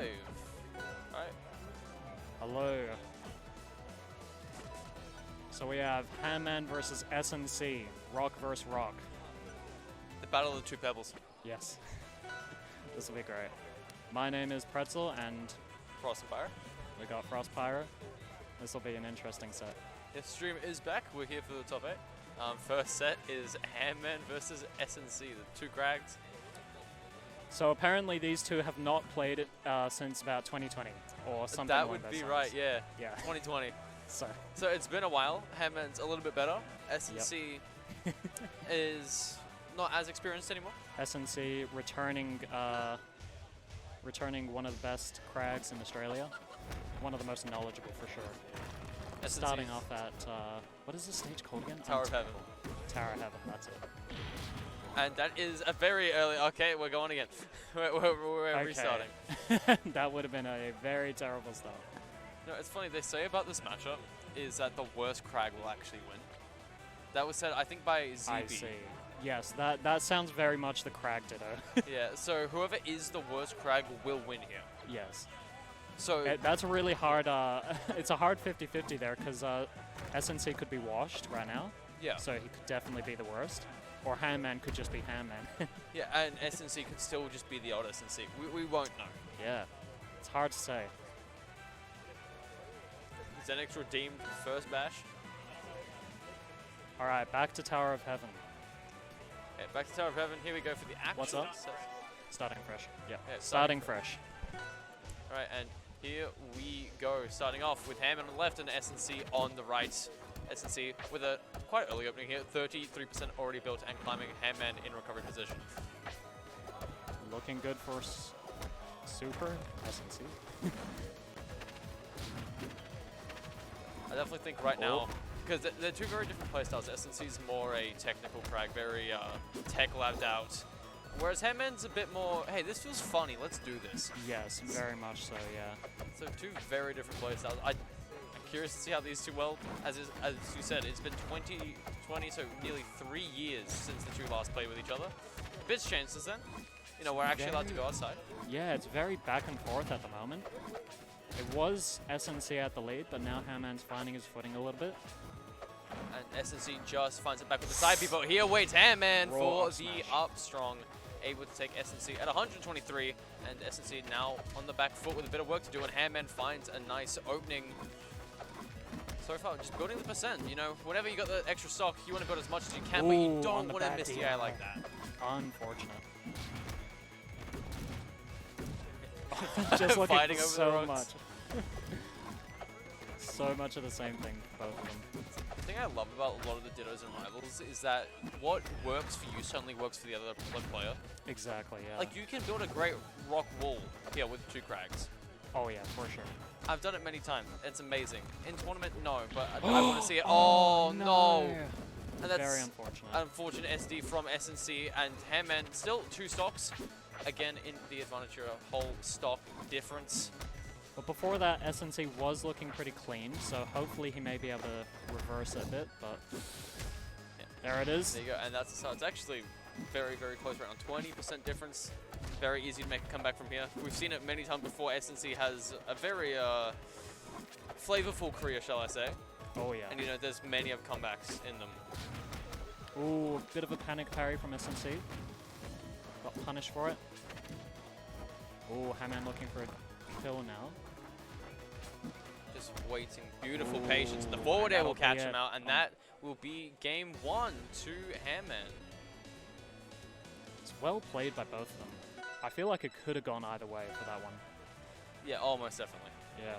live. Alright. Hello. So we have Handman versus SNC. Rock versus Rock. The battle of the two pebbles. Yes. This will be great. My name is Pretzel, and Frost and Fire. we got Frost Pyro. This will be an interesting set. Yes, stream is back. We're here for the top 8. First set is Handman versus SNC, the two Crags. So apparently these two have not played it since about 2020 or something That along would those be lines. right, yeah. Yeah. 2020. So It's been a while. Handman's a little bit better. SNC is not as experienced anymore. SNC returning one of the best Crags in Australia. One of the most knowledgeable for sure. SNC Starting off at, what is this stage called again? Tower of Heaven. Tower of Heaven, that's it. And that is a very early... Okay, we're going again. we're restarting. That would have been a very terrible start. No, it's funny, they say about this matchup is that the worst Crag will actually win. That was said, I think, by ZB. I see. Yes, that sounds very much the Crag ditto. Yeah, so whoever is the worst Crag will win here. Yes. So That's a really hard, it's a hard 50-50 there, because SNC could be washed right now. yeah, So he could definitely be the worst. Or Handman could just be Handman. yeah, and SNC could still just be the odd SNC. We won't know. Yeah. It's hard to say. Xenix redeemed first bash. Alright, back to Tower of Heaven. Okay, back to Tower of Heaven. Here we go for the actual What's up? set. Starting fresh. Yeah. Yeah, Starting fresh. All right, and here we go. Starting off with Handman on the left and SNC on the right. SNC with a quite early opening here. 33% already built and climbing. Handman in recovery position. Looking good for Super SNC. I definitely think right now, because they're two very different playstyles. SNC is more a technical Crag, very tech labbed out. Whereas Handman's a bit more, hey, this feels funny, let's do this. Yes, very much so, yeah. So two very different playstyles. I'm curious to see how these two weld. As you said, it's been 2020, so nearly 3 years since the two last played with each other. A bit's changed since then. You know, we're actually allowed to go outside. Yeah, it's very back and forth at the moment. It was SNC at the lead, but now Handman's finding his footing a little bit. And SNC just finds it back with the side B, but here waits Handman for the smash. up strong. Able to take SNC at 123, and SNC now on the back foot with a bit of work to do, and Handman finds a nice opening. So far, just building the percent, you know, whenever you got the extra stock, you want to build as much as you can, but you Ooh, don't want to miss the air like that. Unfortunate. Just looking Fighting for over the so rocks. much. So much of the same thing, both of them. The thing I love about a lot of the Dittos and Rivals is that what works for you certainly works for the other player. Exactly, yeah. Like, you can build a great rock wall here with two Crags. Oh yeah, for sure. I've done it many times. It's amazing. In tournament, no, but I want to see it. Oh, no. And that's Very unfortunate. unfortunate SD from SNC, and Handman still 2 stocks. Again, in the advantage here, a whole stock difference. But before that, SNC was looking pretty clean, so hopefully he may be able to reverse it a bit, but Yeah. there it is. There you go, and that's the start. It's actually very, very close, around 20% difference. Very easy to make a comeback from here. We've seen it many times before. SNC has a very flavorful career, shall I say. Oh yeah. And you know, there's many of comebacks in them. Ooh, a bit of a panic parry from SNC. Got punished for it. Ooh, Handman looking for a kill now. Just waiting. Beautiful Ooh, patience. The forward air will that'll be catch him it. out, and that will be game 1 to Handman. It's well played by both of them. I feel like it could have gone either way for that one. Yeah, almost definitely. Yeah.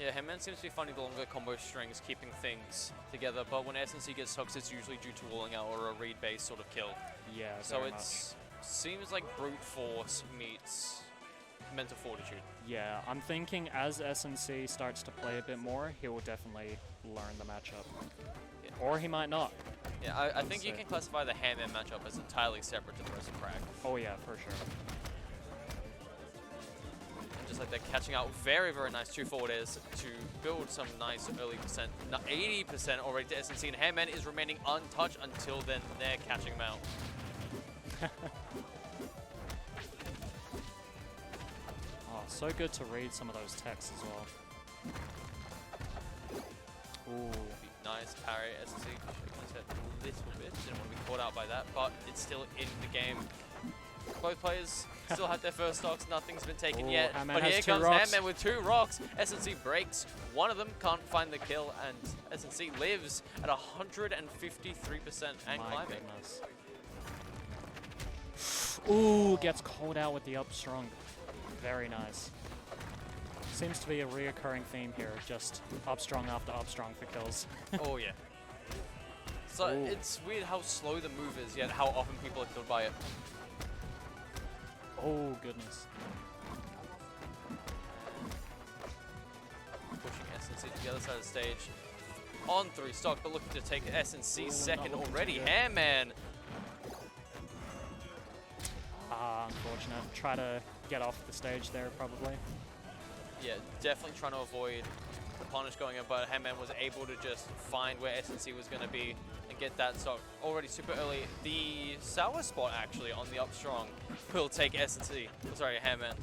Yeah, Handman seems to be finding the longer combo strings, keeping things together, but when SNC gets hooks, it's usually due to walling out or a read-based sort of kill. Yeah, So very it's seems like brute force meets mental fortitude. Yeah, I'm thinking as SNC starts to play a bit more, he will definitely learn the matchup. Yeah. Or he might not. Yeah, I think you can classify the Handman matchup as entirely separate to the rest of Crag. Oh yeah, for sure. And just like they're catching out very, very nice 2 forward airs to build some nice early percent. 80% already to SNC, and Handman is remaining untouched until then they're catching him out. So good to read some of those texts as well. Ooh. Nice parry. SNC shaking his head a little bit. Didn't want to be caught out by that, but it's still in the game. Both players still had their first stocks. Nothing's been taken yet. Handman But has here 2 comes rocks. Handman with 2 rocks. SNC breaks. One of them can't find the kill, and SNC lives at 153% and My climbing. goodness. Ooh, gets called out with the up strong. Very nice. Seems to be a reoccurring theme here, just up strong after up strong for kills. Oh yeah. So Ooh. it's weird how slow the move is, yet how often people are killed by it. Oh, goodness. Pushing SNC to the other side of the stage. On 3 stock, but looking to take SNC second not looking already. too good. Handman. Unfortunate. Try to get off the stage there, probably. Yeah, definitely trying to avoid the punish going in, but Handman was able to just find where SNC was going to be and get that stock already super early. The sour spot, actually, on the up strong will take SNC. Oh, sorry, Handman.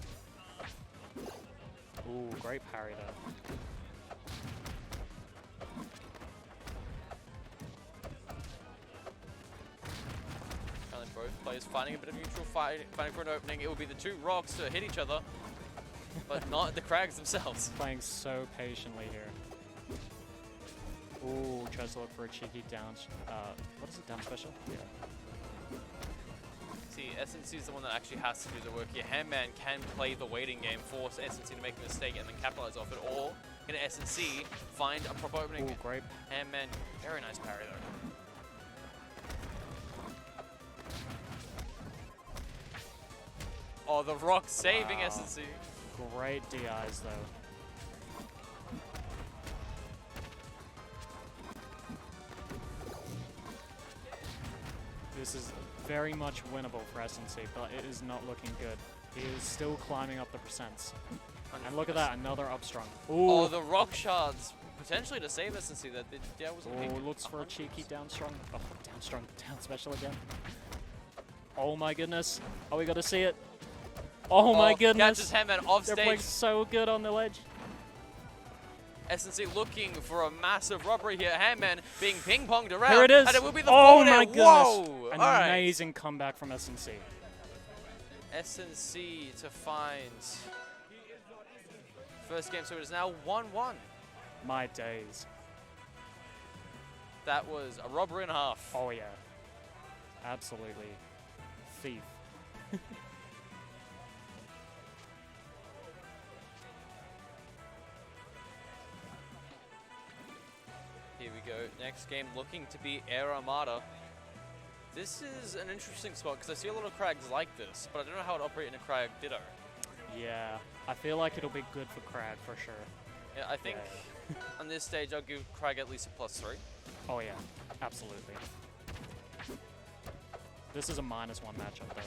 Ooh, great parry though. Both players finding a bit of neutral, fighting for an opening. It will be the 2 rocks to hit each other, but not the Crags themselves. Playing so patiently here. Ooh, tries to look for a cheeky down. What is it, down special? Yeah. See, SNC is the one that actually has to do the work here. Handman can play the waiting game, force SNC to make a mistake and then capitalize off it, or can SNC find a proper opening? Ooh, great. Handman, very nice parry though. Oh, the rock saving Wow. SNC. Great DIs though. This is very much winnable for SNC, but it is not looking good. He is still climbing up the percents. And look at that, another up strong. Ooh. Oh, the rock shards potentially to save SNC. That wasn't Oh, peak. looks for a cheeky down strong. Oh, down strong, down special again. Oh my goodness. Oh, we got to see it. Oh my goodness. Catches Handman off They're playing stage. so good on the ledge. SNC looking for a massive robbery here. Handman being ping-ponged around. Here it is. And it will be the Oh forward my air. goodness. Whoa. An All right. amazing comeback from SNC. SNC to find first game, so it is now 1-1. My days. That was a robbery and a half. Oh yeah. Absolutely. Thief. Here we go. Next game looking to be Air Armada. This is an interesting spot because I see a lot of Crags like this, but I don't know how it operate in a Crag Ditto. Yeah. I feel like it'll be good for Crag for sure. Yeah, I think on this stage I'll give Crag at least a +3. Oh yeah. Absolutely. This is a -1 matchup though.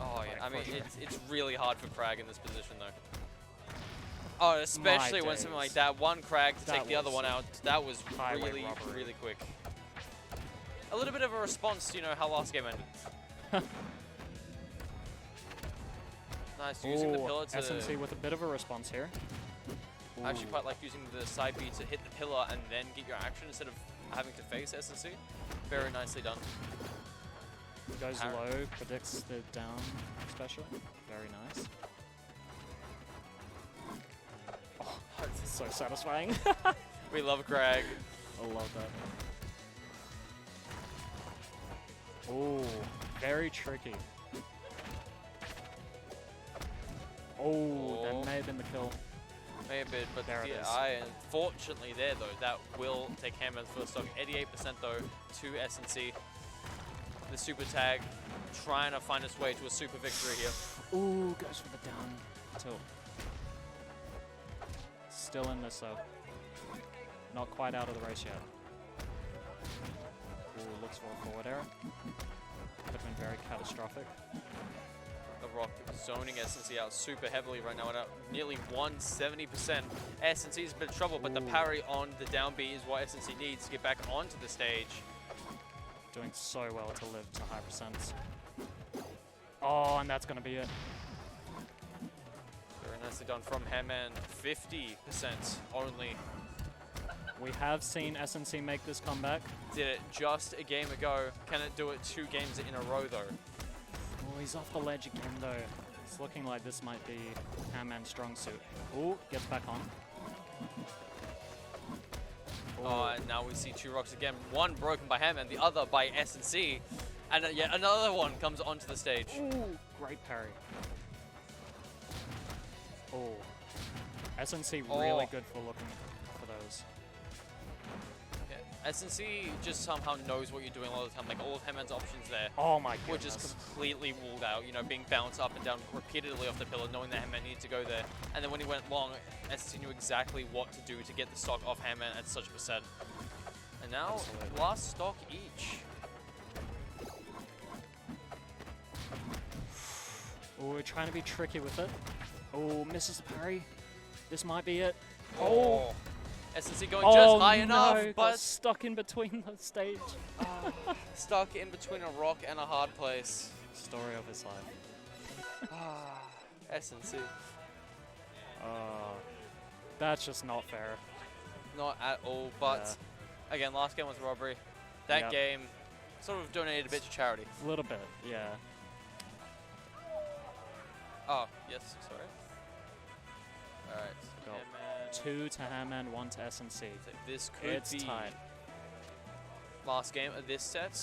Oh yeah, Like, I mean for sure. it's really hard for Crag in this position though. Oh, especially when something like days. that, one Crag to That take the other was one out. That was highway really, robbery. really quick. A little bit of a response to, you know, how last game ended. Nice, using the Ooh, pillar to... SNC with a bit of a response here. I actually Ooh. quite like using the side B to hit the pillar and then get your action instead of having to face SNC. Very nicely done. Goes Parry. low, predicts the down special. Very nice. Oh, this is so satisfying. We love Crag. I love that. Oh, very tricky. Oh, that may have been the kill. May have been, but There it the is. DI, unfortunately there though, that will take Handman's first stock. 88% though to SNC. The super tag trying to find its way to a super victory here. Ooh, goes for the down tilt. Still in this though. Not quite out of the race yet. Ooh, looks for a forward air. Could have been very catastrophic. The Rock zoning SNC out super heavily right now at nearly 170%. SNC's a bit of trouble, but the Ooh. parry on the down B is what SNC needs to get back onto the stage. Doing so well to live to high percents. Oh, and that's going to be it. Very Nicely done from Hairman, 50% only. We have seen SNC make this comeback. Did it just a game ago. Can it do it 2 games in a row though? Oh, he's off the ledge again though. It's looking like this might be Hairman's strong suit. Oh, gets back on. Oh, and now we see 2 rocks again. One broken by Hairman, the other by SNC. And yet another one comes onto the stage. Ooh, great parry. Oh, SNC really good for looking for those. Yeah. SNC just somehow knows what you're doing a lot of the time. Like all of Hairman's options there. Oh my were goodness. just completely ruled out. You know, being bounced up and down repeatedly off the pillar, knowing that Hairman needed to go there. And then when he went long, SNC knew exactly what to do to get the stock off Hairman at such a percent. And now, Absolutely. last stock each. Oh, we're trying to be tricky with it. Oh, misses the parry. This might be it. Oh. SNC going just high enough, no, got but stuck in between the stage. stuck in between a rock and a hard place. Story of his life. SNC. That's just not fair. Not at all, but again, last game was a robbery. That game sort of donated a bit to charity. A little bit, yeah. Oh, yes, sorry. Alright, Go. Hairman. 2 to Hairman, 1 to SNC. So this could It's be tied. last game of this set.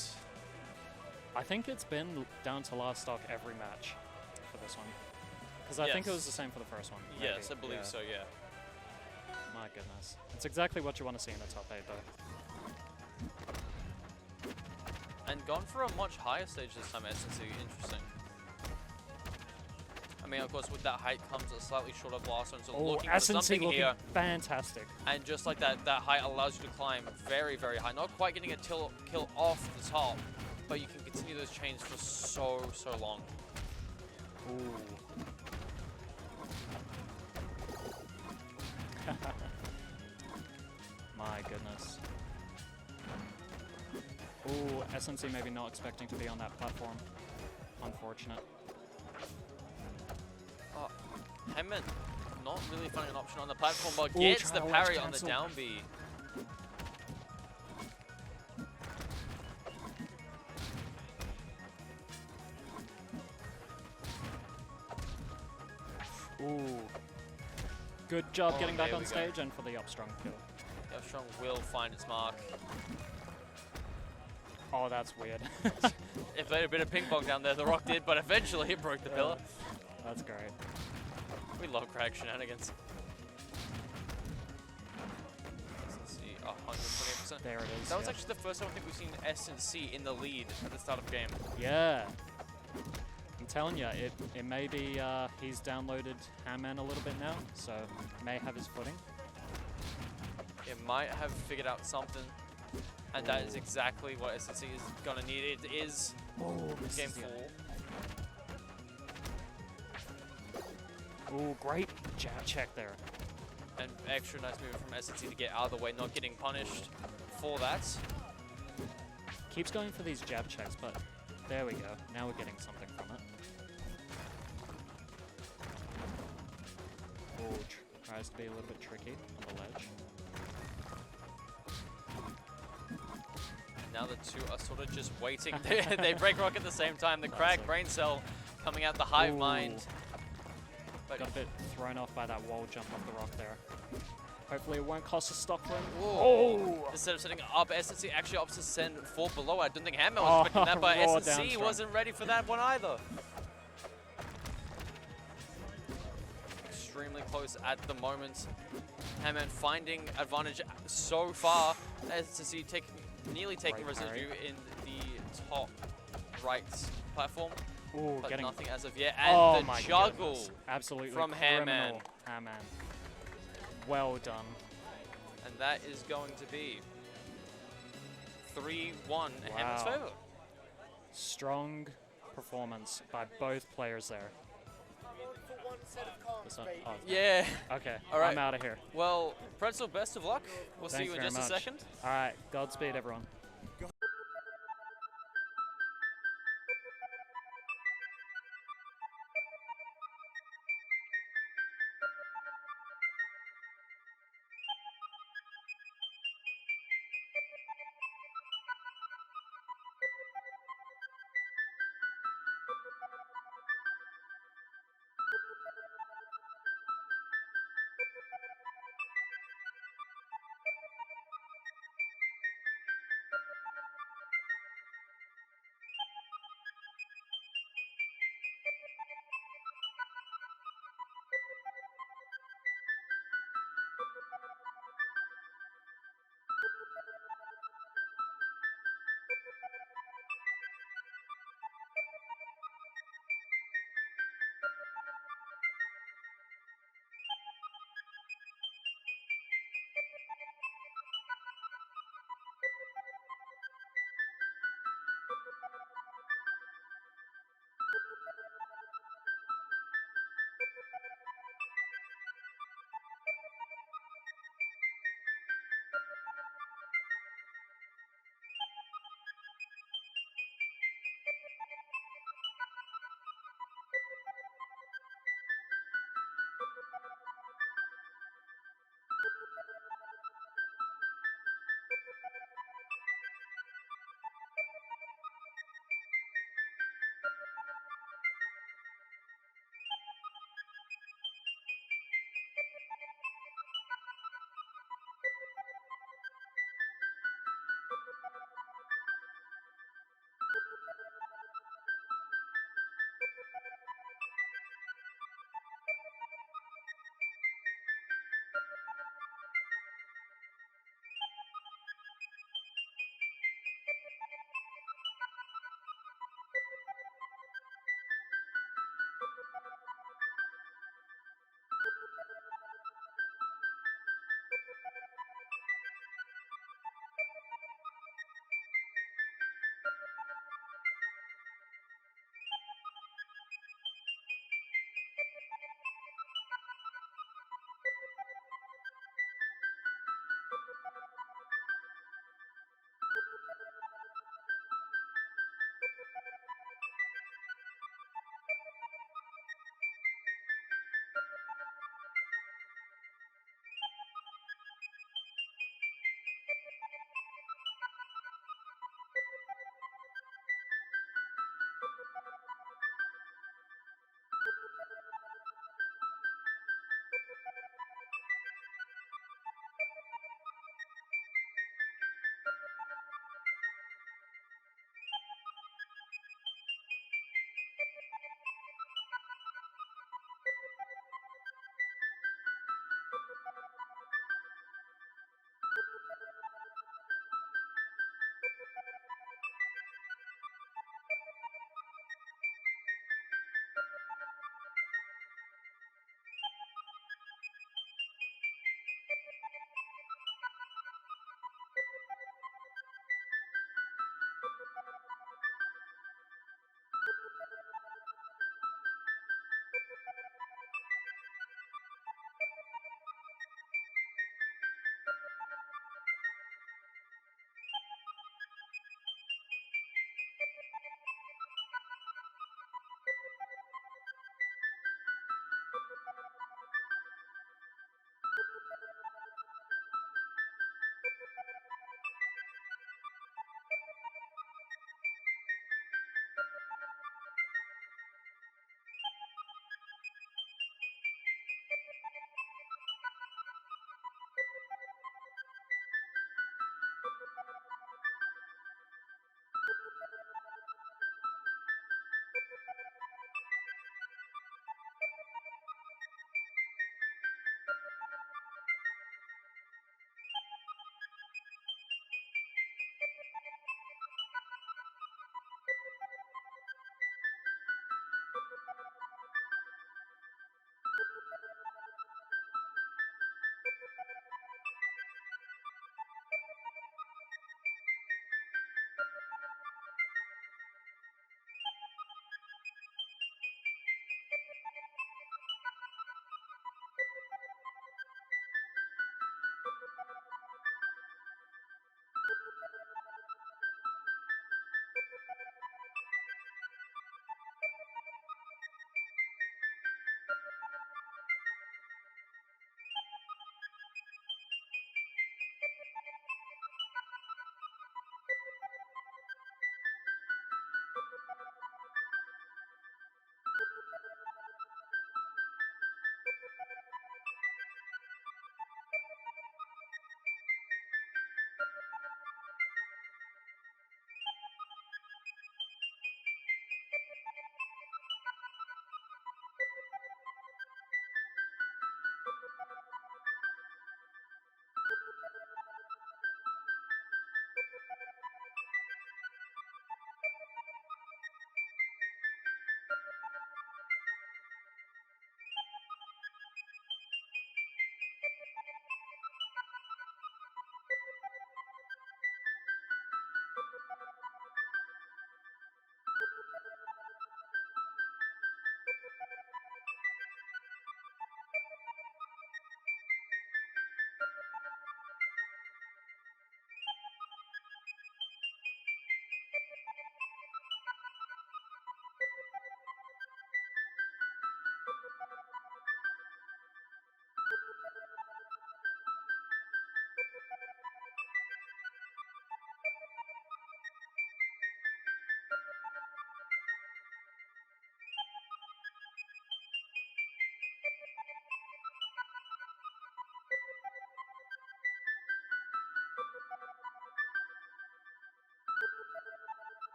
I think it's been down to last stock every match for this one. Because I think it was the same for the first one. Yes, I maybe. believe so, yeah. My goodness. It's exactly what you want to see in the top 8 though. And gone for a much higher stage this time, SNC. Interesting. I mean, of course, with that height comes a slightly shorter blast zone, so looking for something looking here. fantastic. And just like that, that height allows you to climb very, very high. Not quite getting a kill off the top, but you can continue those chains for so, so long. Ooh. My goodness. Ooh, SNC maybe not expecting to be on that platform. Unfortunate. Oh, Hairman not really finding an option on the platform, but Ooh, gets the trial parry ledge on the cancel. down B. Ooh. Good job getting back there on we go. stage and for the up strong kill. Strong will find its mark. Oh, that's weird. It played a bit of ping pong down there, the rock did, but eventually it broke the pillar. That's great. We love crack shenanigans. Let's see, 128%. There it is. That was yeah. actually the first time I think we've seen SNC in the lead at the start of the game. Yeah. I'm telling you, it may be he's downloaded Hairman a little bit now, so may have his footing. It might have figured out something, and that is exactly what SNC is going to need. It is game 4. Ooh, great jab check there. And extra nice movement from SNC to get out of the way, not getting punished for that. Keeps going for these jab checks, but there we go. Now we're getting something from it. Ooh, tries to be a little bit tricky on the ledge. Now the two are sort of just waiting. They break rock at the same time. The crack brain cell coming out the hive mind. But got a bit thrown off by that wall jump off the rock there. Hopefully it won't cost a stock for him. Oh! Instead of setting up, SNC actually opts to send 4 below. I don't think Hairman was expecting that, but raw SNC down strong. wasn't ready for that one either. Extremely close at the moment. Hairman finding advantage so far. SNC nearly taking Great parry. residue in the top right platform. Ooh, But getting nothing as of yet. And the my juggle goodness. Absolutely from criminal. Hairman. Hairman. Well done. And that is going to be 3-1 in Hairman's Wow. favor. Strong performance by both players there. This one- oh, Yeah. okay, All right. I'm out of here. Well, Pretzel, best of luck. We'll see Thanks you in very just a much. second. All right, Godspeed, everyone.